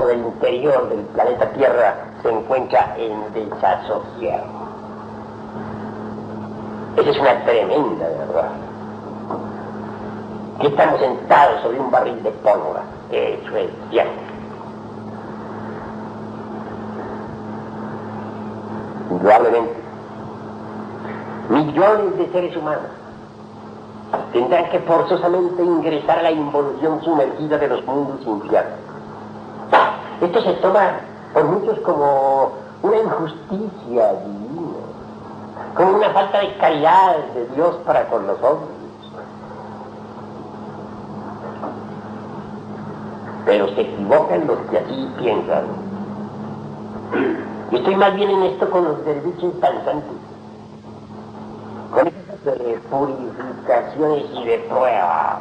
del interior del planeta Tierra se encuentra en desasosiego. Esa es una tremenda verdad. Que estamos sentados sobre un barril de pólvora. Eso es cierto. Indudablemente, millones de seres humanos tendrán que forzosamente ingresar a la involución sumergida de los mundos infiernos. Esto se toma por muchos como una injusticia divina, como una falta de caridad de Dios para con los hombres. Pero se equivocan los que así piensan. Yo estoy más bien en esto con los derviches danzantes, con esas de purificaciones y de pruebas.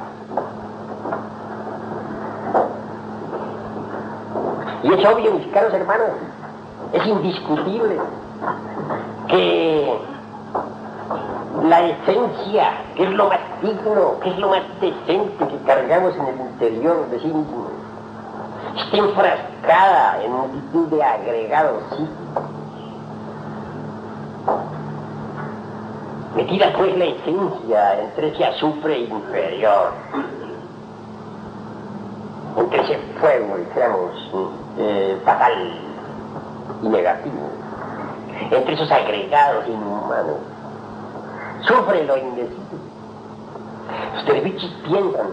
Y es obvio, mis caros hermanos, es indiscutible que la esencia, que es lo más digno, que es lo más decente que cargamos en el interior de sí mismo, está enfrascada en multitud de agregados psíquicos. Metida pues la esencia entre ese azufre inferior, entre ese fuego, dijéramos, fatal y negativo, entre esos agregados inhumanos, sufre lo indecible. Los derviches piensan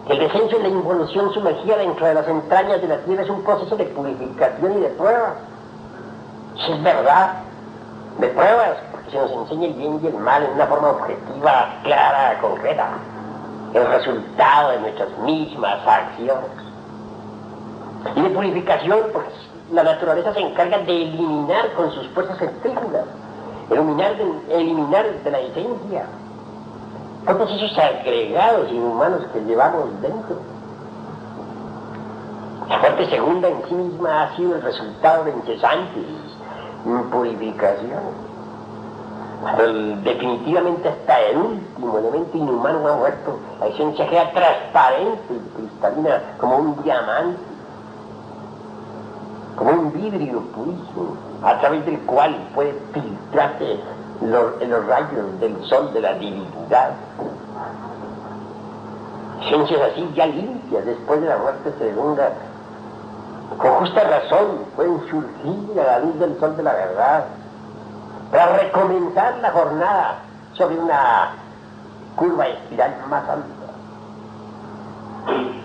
que el descenso en la involución sumergida dentro de las entrañas de la tierra es un proceso de purificación y de pruebas. Eso es verdad, de pruebas, porque se nos enseña el bien y el mal en una forma objetiva, clara, concreta, el resultado de nuestras mismas acciones. Y de purificación, porque la naturaleza se encarga de eliminar con sus fuerzas centrífugas, eliminar de la esencia todos esos agregados inhumanos que llevamos dentro. La parte segunda en sí misma ha sido el resultado de incesantes purificaciones. Definitivamente hasta el último elemento inhumano ha muerto. La esencia queda transparente y cristalina como un diamante, como un vidrio purísimo, a través del cual puede filtrarse los rayos del sol de la divinidad. Esencias así ya limpias después de la muerte segunda, con justa razón pueden surgir a la luz del sol de la verdad para recomenzar la jornada sobre una curva espiral más alta.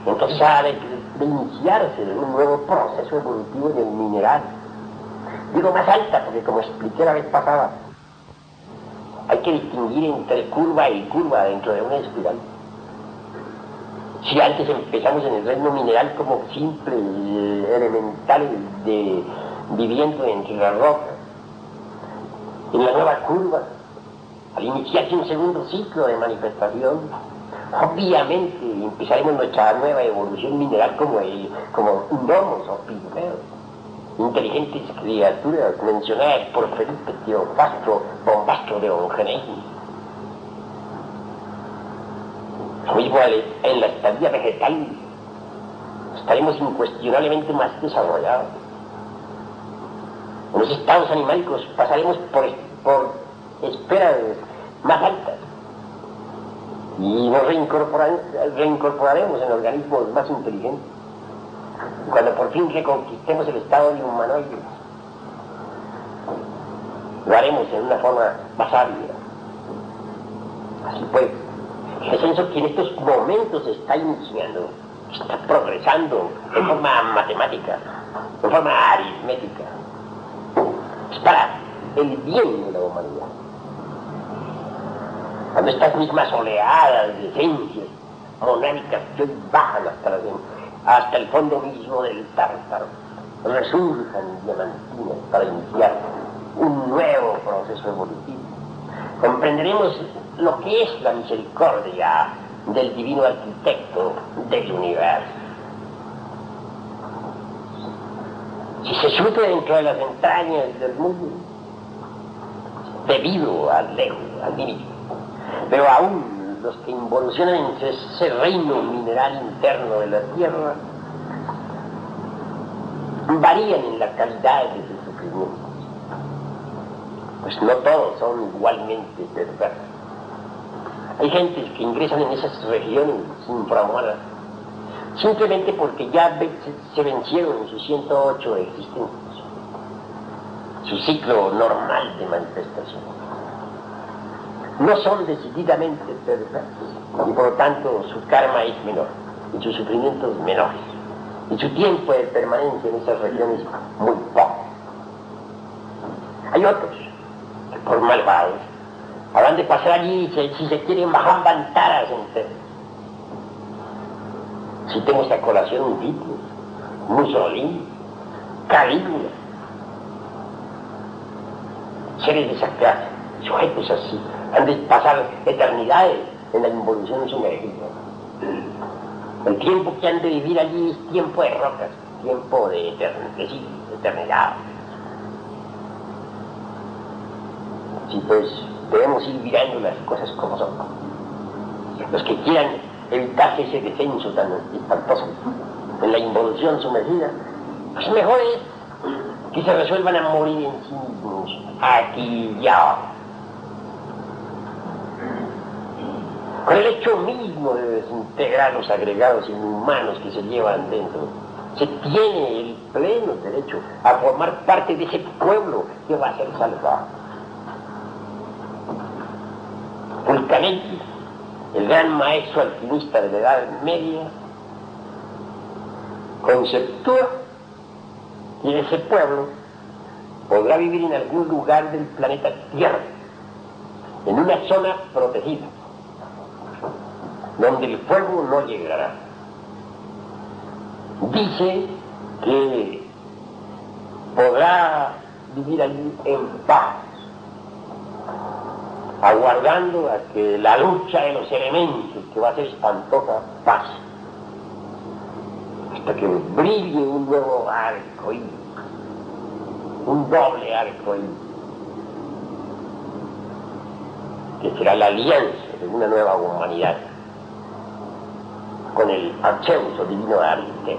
Entonces ha de iniciarse un nuevo proceso evolutivo en el mineral. Digo más alta porque, como expliqué la vez pasada, hay que distinguir entre curva y curva dentro de una espiral. Si antes empezamos en el reino mineral como simples elementales viviendo entre las rocas, en la nueva curva, al iniciarse un segundo ciclo de manifestación, obviamente empezaremos nuestra nueva evolución mineral como gnomos o pigmeos, inteligentes criaturas mencionadas por Felipe Teofastro Bombastro de Ongenesis. Lo mismo en la estadía vegetal, estaremos incuestionablemente más desarrollados. En los estados animálicos pasaremos por esferas más altas y nos reincorporaremos en organismos más inteligentes. Cuando por fin reconquistemos el estado de humanoide, lo haremos en una forma más sabia. Así pues, el descenso que en estos momentos está iniciando, está progresando en forma matemática, en forma aritmética, es para el bien de la humanidad. Cuando estas mismas oleadas de esencias monádicas que hoy bajan hasta el fondo mismo del Tártaro, resurjan diamantinas para iniciar un nuevo proceso evolutivo, comprenderemos lo que es la misericordia del divino arquitecto del universo. Si se sufre dentro de las entrañas del mundo, debido al ego, al límite, pero aún los que involucionan en ese reino mineral interno de la tierra varían en la calidad de sus sufrimientos. Pues no todos son igualmente perversos. Hay gentes que ingresan en esas regiones infrahumanas simplemente porque ya se vencieron en sus 108 existencias, su ciclo normal de manifestación. No son decididamente perversos y por lo tanto su karma es menor y sus sufrimientos menores y su tiempo de permanencia en esas regiones muy poco. Hay otros que por malvados habrán de pasar allí si se quieren bajar bantaras enteras. Si tengo esta colación un Hitler, Mussolini, Calígula, seres de esa clase, sujetos así, han de pasar eternidades en la involución sumergida. El tiempo que han de vivir allí es tiempo de rocas, tiempo de eternidad. Sí, pues debemos ir mirando las cosas como son. Los que quieran evitar ese descenso tan espantoso en la involución sumergida, pues mejor es que se resuelvan a morir en sí mismos, aquí y ahora. Con el hecho mismo de desintegrar los agregados inhumanos que se llevan dentro, se tiene el pleno derecho a formar parte de ese pueblo que va a ser salvado. Vulcanetti, el gran maestro alquimista de la Edad Media, conceptúa que ese pueblo podrá vivir en algún lugar del planeta Tierra, en una zona protegida, donde el fuego no llegará. Dice que podrá vivir allí en paz, aguardando a que la lucha de los elementos, que va a ser espantosa, pase, hasta que brille un nuevo arco iris, un doble arco iris, que será la alianza de una nueva humanidad con el Archeuso divino de Arte.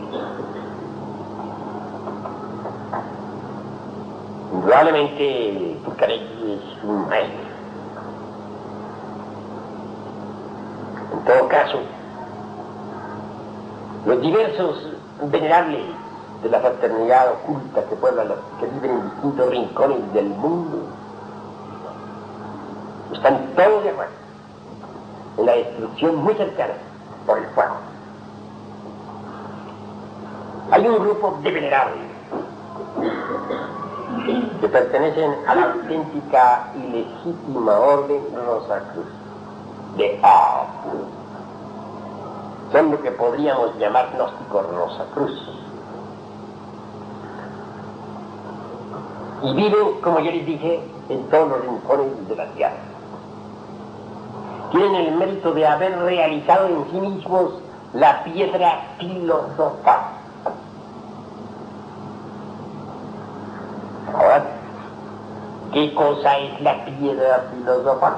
Indudablemente Vulcanetti es un maestro. En todo caso, los diversos venerables de la fraternidad oculta que viven en distintos rincones del mundo están todos de acuerdo en la destrucción muy cercana por el fuego. Hay un grupo de venerables que pertenecen a la auténtica y legítima orden Rosacruz de A. Son lo que podríamos llamar gnósticos Rosacruz. Y viven, como yo les dije, en todos los rincones de la tierra. Tienen el mérito de haber realizado en sí mismos la piedra filosofal. Ahora, ¿qué cosa es la piedra filosofal?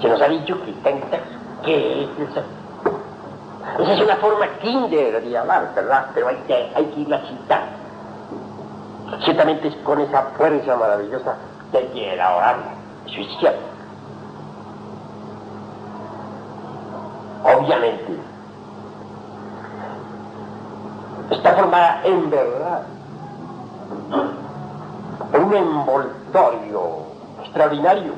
Se nos ha dicho que está en el texto. ¿Qué es eso? Esa es una forma kinder de hablar, ¿verdad? Pero hay que irla citando. Ciertamente es con esa fuerza maravillosa que hay que elaborarla. Eso es cierto. Obviamente, está formada en verdad por un envoltorio extraordinario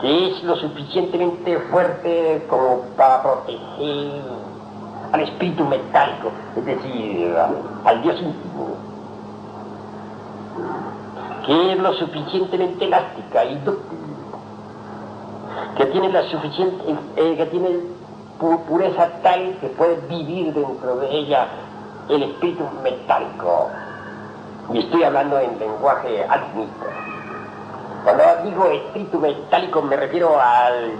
que es lo suficientemente fuerte como para proteger al espíritu metálico, es decir, al Dios íntimo, que es lo suficientemente elástica y dúctil, que tiene la suficiente, que tiene pureza tal que puede vivir dentro de ella el espíritu metálico. Y estoy hablando en lenguaje alquimista. Cuando digo espíritu metálico me refiero al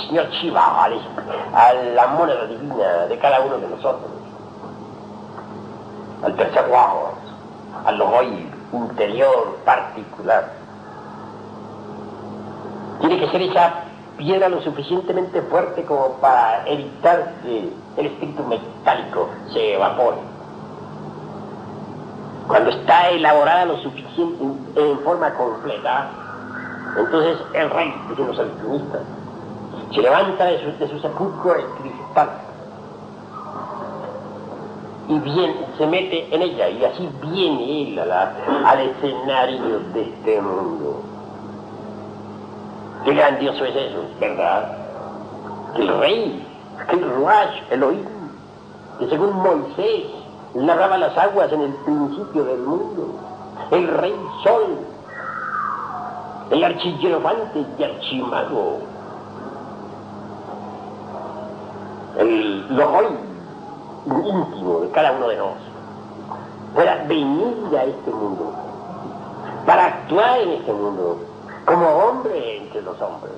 señor Shiva, a la moneda divina de cada uno de nosotros, al tercer ojo, al hoy interior particular. Tiene que ser esa piedra lo suficientemente fuerte como para evitar que el espíritu metálico se evapore. Cuando está elaborada lo suficiente en forma completa, entonces el rey, dicen los alquimistas, se levanta de su sepulcro de cristal y se mete en ella, y así viene él al escenario de este mundo. Qué grandioso es eso, ¿verdad? Que el rey, que el Ruach, Elohim, que según Moisés narraba las aguas en el principio del mundo, el rey sol, el archihierofante y archimago, el Lohoy íntimo de cada uno de nosotros, pueda venir a este mundo para actuar en este mundo como hombre entre los hombres.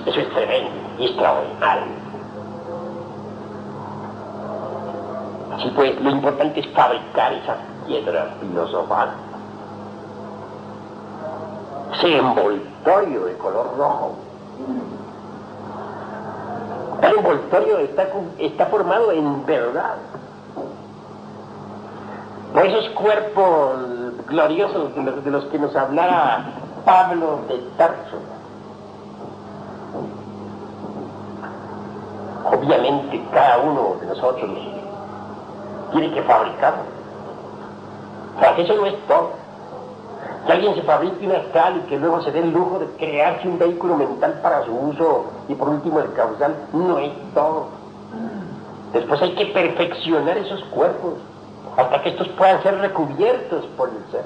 Eso es tremendo y extraordinario. Así pues, lo importante es fabricar esas piedras filosofales, ese envoltorio de color rojo. El envoltorio está formado en verdad por esos cuerpos gloriosos de los que nos hablara Pablo de Tarso. Obviamente cada uno de nosotros tiene que fabricarlo. O sea, que eso no es todo. Que alguien se fabrique una escala y que luego se dé el lujo de crearse un vehículo mental para su uso y por último el causal, no es todo. Después hay que perfeccionar esos cuerpos hasta que estos puedan ser recubiertos por el ser.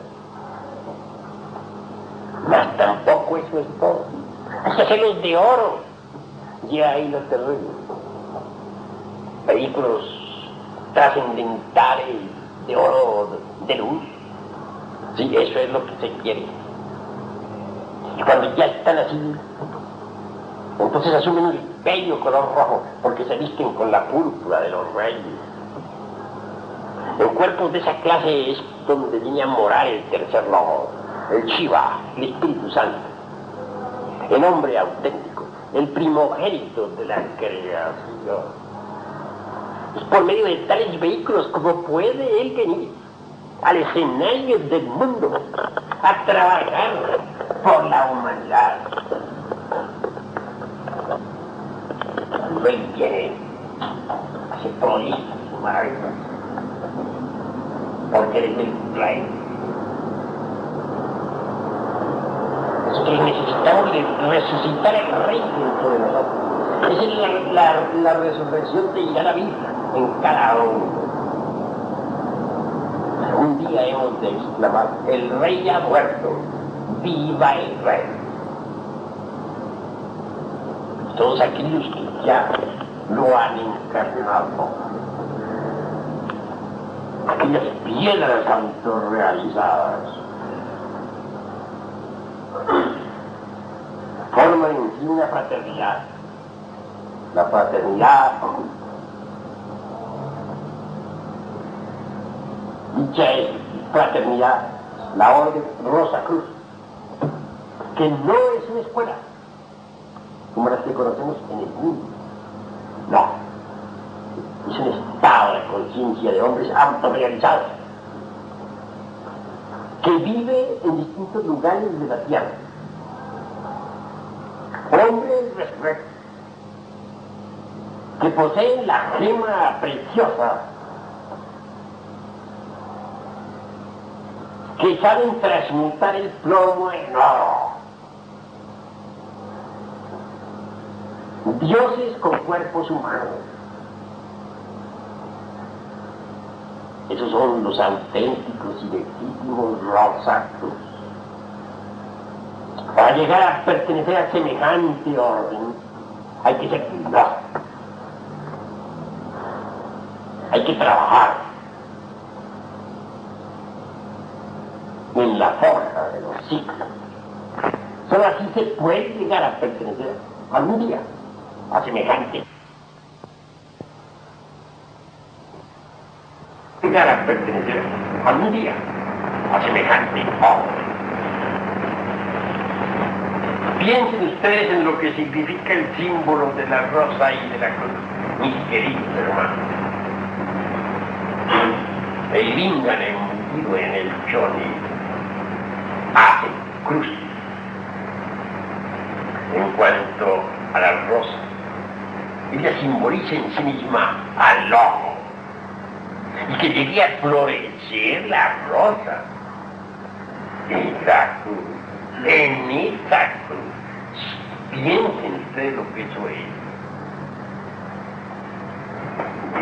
Mas tampoco eso es todo. Hay que hacerlos de oro. Y ahí lo terrible. Vehículos trascendentales de oro, de luz. Sí, eso es lo que se quiere. Y cuando ya están así, entonces asumen el bello color rojo, porque se visten con la púrpura de los reyes. En cuerpos de esa clase es donde viene a morar el tercer lobo, el Shiva, el Espíritu Santo, el hombre auténtico, el primogénito de la creación. Es por medio de tales vehículos como puede él venir al escenario del mundo a trabajar por la humanidad. Cuando él viene, hace prolijas y maravillas, porque él es el rey. Nosotros necesitamos resucitar el rey dentro de nosotros. Esa es la resurrección de ir a la vida en cada uno. Un día hemos de exclamar: el rey ha muerto, viva el rey. Todos aquellos que ya lo han encarnado, aquellas piedras autorrealizadas, forman en sí una fraternidad. La fraternidad, dicha es fraternidad, la Orden Rosa Cruz, que no es una escuela como las que conocemos en el mundo. No, es un estado de conciencia de hombres autorrealizados que vive en distintos lugares de la tierra. Hombres resueltos que poseen la gema preciosa, que saben transmutar el plomo en oro. Dioses con cuerpos humanos. Esos son los auténticos y legítimos Rosacruz. Para llegar a pertenecer a semejante orden, hay que ser gnóstico. Hay que trabajar en la forja de los ciclos. Solo así se puede llegar a pertenecer algún día a semejante. Llegar a pertenecer algún día a semejante hombre. Piensen ustedes en lo que significa el símbolo de la rosa y de la cruz, mis queridos hermanos. El Lingam embutido en el Johnny hace cruz. En cuanto a la rosa, ella simboliza en sí misma al ojo. Y que llegue a florecer la rosa en la cruz, en esa cruz. Piensen ustedes lo que eso es.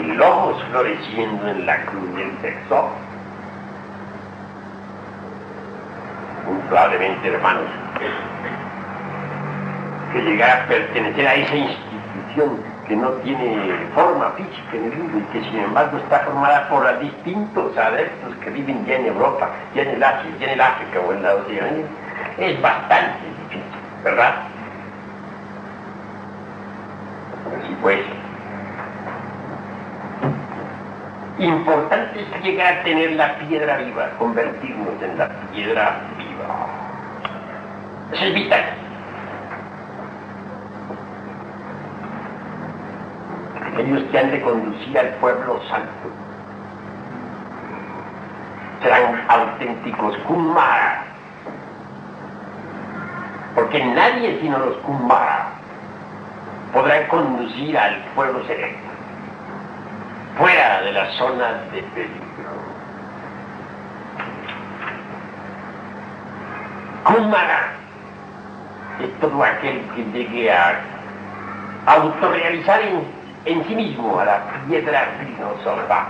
El ojo floreciendo en la cruz del sexo. Probablemente, hermanos, que llegar a pertenecer a esa institución que no tiene forma física en el mundo y que sin embargo está formada por distintos adeptos que viven ya en Europa, ya en el Asia, ya en el África o en la Oceanía, es bastante difícil, ¿verdad? Así pues, importante es llegar a tener la piedra viva, convertirnos en la piedra viva. Eso es vital. Aquellos que han de conducir al pueblo santo serán auténticos Kumara, porque nadie sino los Kumara podrán conducir al pueblo selecto fuera de la zona de peligro. Kumara es todo aquel que llegue a autorrealizar en sí mismo a la piedra filosofal.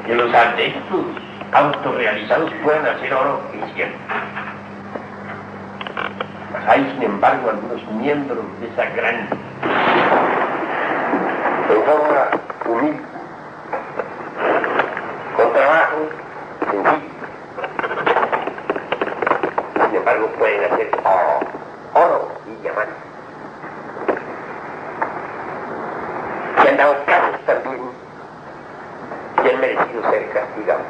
Que los adeptos autorrealizados puedan hacer oro es cierto. Mas hay, sin embargo, algunos miembros de esa gran, en forma humilde, con trabajo sencillo, sin embargo pueden hacer oro y diamantes. Y han dado casos también que han merecido ser castigados.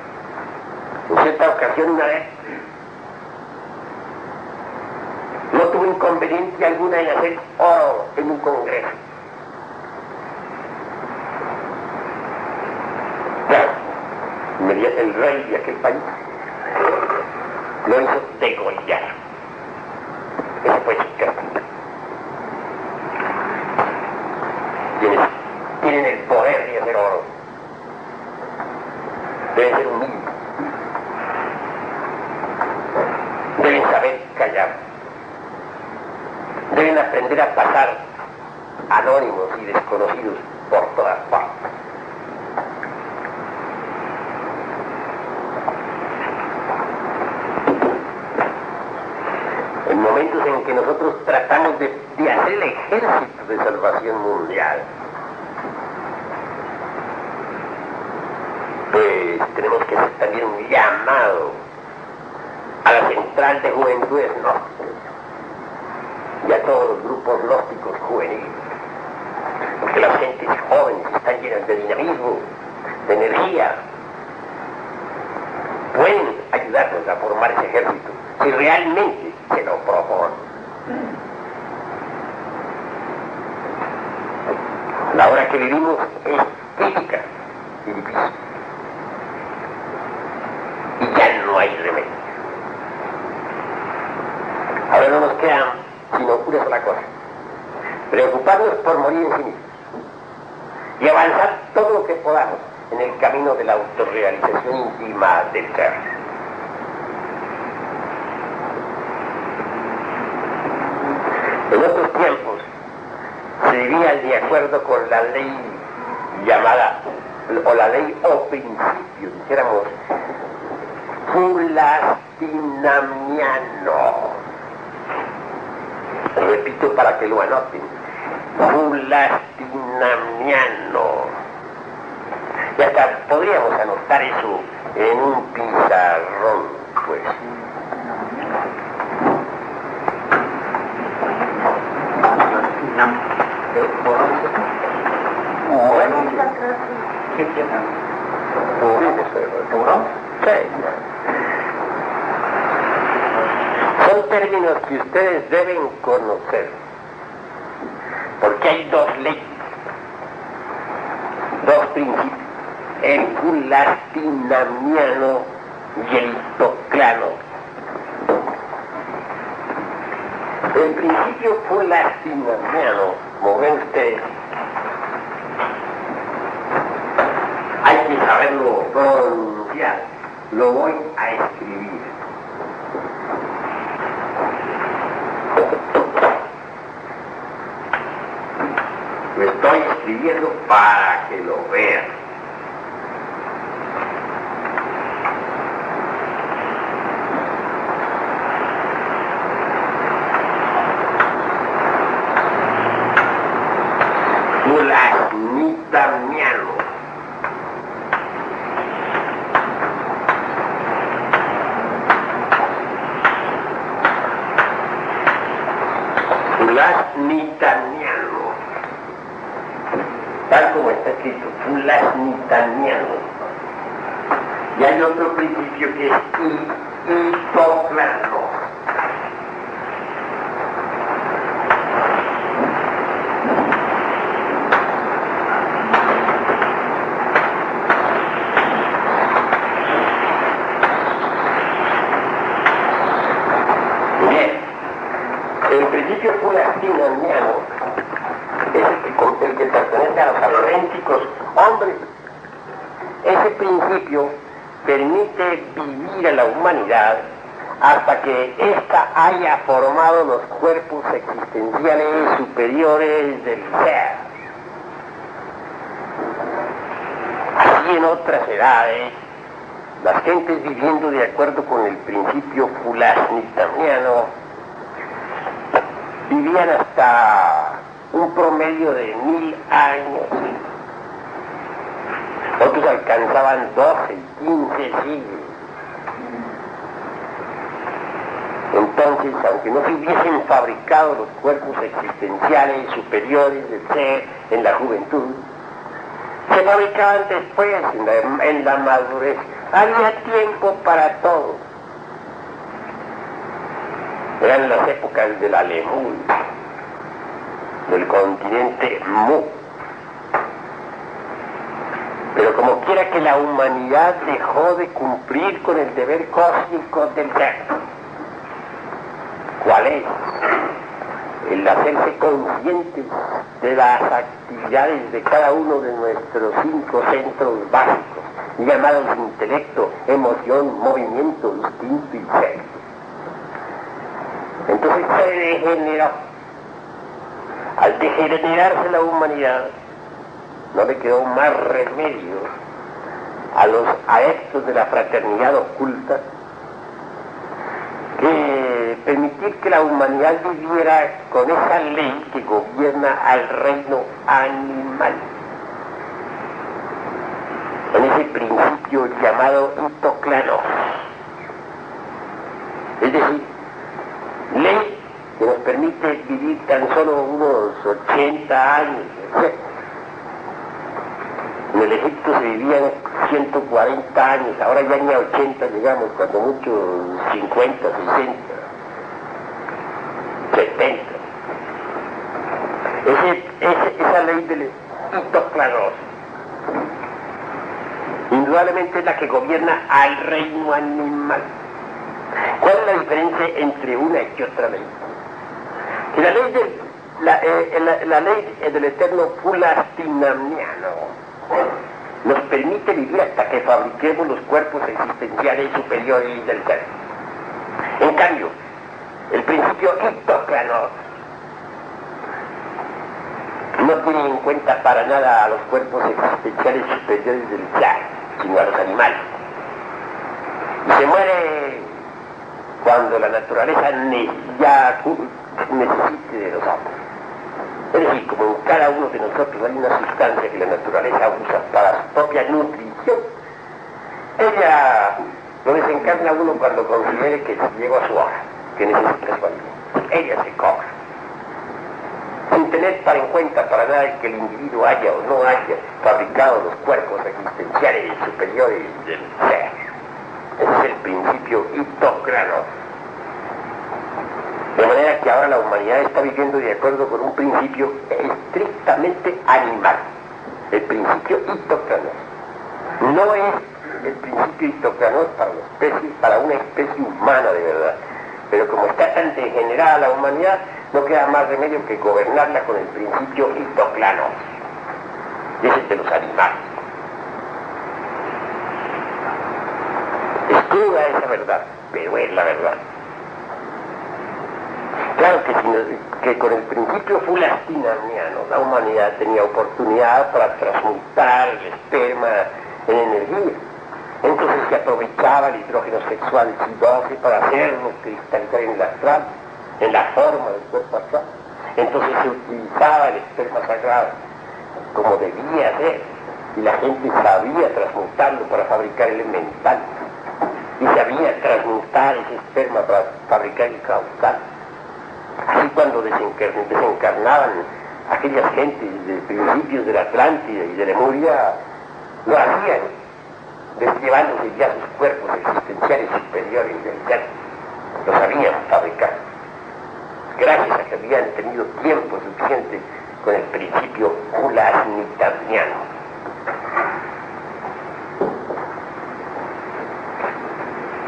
En cierta ocasión, una vez, no tuvo inconveniencia alguna en hacer oro en un congreso. Claro, el rey de aquel país lo hizo degollar. Ese fue su castigo. Quienes tienen el poder de hacer oro deben ser humildes, deben saber callar, deben aprender a pasar anónimos y desconocidos por todas partes. En momentos en que nosotros tratamos de hacer el ejército de salvación mundial, pues tenemos que hacer también un llamado a la central de juventudes gnósticas y a todos los grupos gnósticos juveniles, porque las gentes jóvenes están llenas de dinamismo, de energía, pueden ayudarnos a formar ese ejército si realmente se lo proponen. La hora que vivimos es crítica y difícil. Y ya no hay remedio. Ahora no nos queda sino una sola cosa: preocuparnos por morir en sí mismos y avanzar todo lo que podamos en el camino de la autorrealización íntima del ser. En otros tiempos se vivía de acuerdo con la ley llamada, o la ley o principio, dijéramos, fulastinamiano. Repito para que lo anoten: fulastinamiano. Y hasta podríamos anotar eso en un pizarrón, pues. Bueno, ¿qué tiene? ¿Seguro? Sí. Son términos que ustedes deben conocer, porque hay dos leyes, dos principios, el fulastinamiano y el toclano. El principio fulastinamiano, como ven ustedes, hay que saberlo pronunciar, lo voy a escribir. Lo estoy escribiendo para que lo vean. Fulastinamiano. Fulastinamiano. Tal como está escrito, fulastinamiano. Y hay otro principio que es hitoclano. Bien, el principio fulastinamiano es el que pertenece a los auténticos hombres. Ese principio permite vivir a la humanidad hasta que ésta haya formado los cuerpos existenciales superiores del ser. Así en otras edades, las gentes viviendo de acuerdo con el principio fulastinamiano vivían hasta un promedio de 1000 años. Otros alcanzaban 12 y 15 siglos. Entonces, aunque no se hubiesen fabricado los cuerpos existenciales superiores del ser en la juventud, se fabricaban después, en la madurez. Había tiempo para todo. Eran las épocas de la Lemur, del continente Mu. Pero como quiera que la humanidad dejó de cumplir con el deber cósmico del ser. ¿Cuál es? El hacerse conscientes de las actividades de cada uno de nuestros 5 centros básicos, llamados intelecto, emoción, movimiento, instinto y ser. Entonces se degeneró. Al degenerarse la humanidad, no le quedó más remedio a los adeptos de la fraternidad oculta que permitir que la humanidad viviera con esa ley que gobierna al reino animal, en ese principio llamado hitoclano. Es decir, ley que nos permite vivir tan solo unos 80 años. En el Egipto se vivían 140 años, ahora ya ni a 80 llegamos, cuando mucho 50, 60, 70. Esa ley del hitoclano indudablemente es la que gobierna al reino animal. ¿Cuál es la diferencia entre una y otra ley? Que la ley del eterno fulastinamiano nos permite vivir hasta que fabriquemos los cuerpos existenciales superiores del ser. En cambio, el principio hitoclano no tiene en cuenta para nada a los cuerpos existenciales superiores del ser, sino a los animales. Y se muere cuando la naturaleza ya necesite de los hombres. Es decir, como en cada uno de nosotros hay una sustancia que la naturaleza usa para su propia nutrición, ella lo desencarna a uno cuando considere que llegó a su hora, que necesita su alimento. Ella se cobra, sin tener en cuenta para nada que el individuo haya o no haya fabricado los cuerpos existenciales superiores del ser. Ese es el principio hitoclano. la humanidad está viviendo de acuerdo con un principio estrictamente animal, el principio Hitocranos. No es el principio Hitocranos para una especie humana de verdad, pero como está tan degenerada la humanidad, no queda más remedio que gobernarla con el principio Hitocranos, y es el de los animales. Es cruda esa verdad, pero es la verdad. Claro que con el principio fulastinaniano la humanidad tenía oportunidad para transmutar el esperma en energía. Entonces se aprovechaba el hidrógeno sexual exitoso para hacerlo cristalizar en el astral, en la forma del cuerpo astral. Entonces se utilizaba el esperma sagrado como debía ser, y la gente sabía transmutarlo para fabricar elemental, y sabía transmutar ese esperma para fabricar el causal. Así cuando desencarnaban aquellas gentes de principios de la Atlántida y de Lemuria, lo hacían, llevándose ya sus cuerpos existenciales superiores del ser. Lo sabían fabricar, gracias a que habían tenido tiempo suficiente con el principio fulasnitaniano.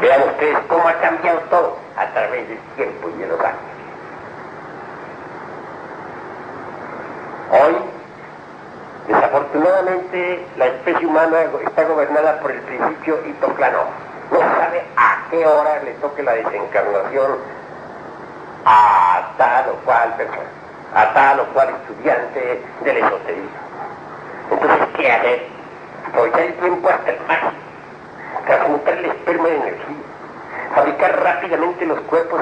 Vean ustedes cómo ha cambiado todo a través del tiempo y de los años. Hoy, desafortunadamente, la especie humana está gobernada por el principio Hitocranos. No sabe a qué hora le toque la desencarnación a tal o cual persona, a tal o cual estudiante del esoterismo. Entonces, ¿qué hacer? Aprovechar el tiempo hasta el máximo, transmutar el esperma en energía, fabricar rápidamente los cuerpos